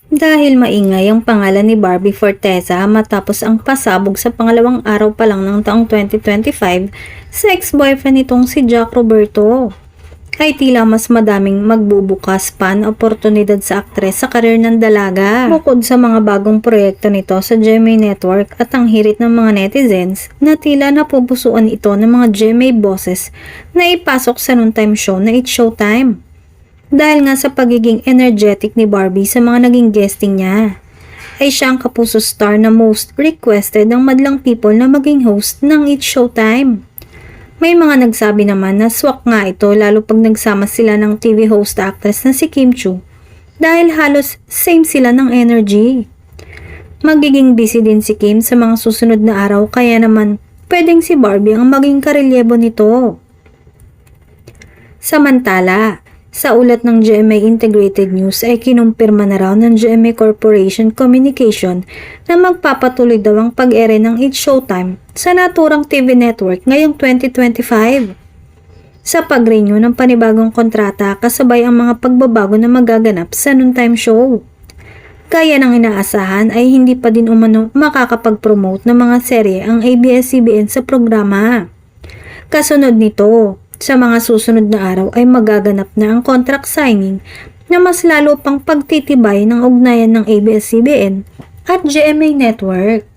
Dahil maingay ang pangalan ni Barbie Forteza matapos ang pasabog sa pangalawang araw pa lang ng taong 2025 sa ex-boyfriend nitong si Jack Roberto, ay tila mas madaming magbubukas pa na oportunidad sa aktres sa karir ng dalaga. Bukod sa mga bagong proyekto nito sa GMA Network at ang hirit ng mga netizens na tila napupusuan ito ng mga GMA bosses na ipasok sa noontime show na It's Showtime. Dahil nga sa pagiging energetic ni Barbie sa mga naging guesting niya, ay siya ang kapuso star na most requested ng madlang people na maging host ng It's Showtime. May mga nagsabi naman na swak nga ito lalo pag nagsama sila ng TV host actress na si Kim Chiu dahil halos same sila ng energy. Magiging busy din si Kim sa mga susunod na araw kaya naman pwedeng si Barbie ang maging karelyebo nito. Samantala, sa ulat ng GMA Integrated News ay kinumpirma na raw ng GMA Corporation Communication na magpapatuloy daw ang pag-ere ng It's Showtime sa naturang TV network ngayong 2025. Sa pag-renew ng panibagong kontrata kasabay ang mga pagbabago na magaganap sa noontime show. Gaya ng inaasahan ay hindi pa din umano makakapag-promote ng mga serye ang ABS-CBN sa programa. Kasunod nito, sa mga susunod na araw ay magaganap na ang contract signing na mas lalo pang pagtitibay ng ugnayan ng ABS-CBN at GMA Network.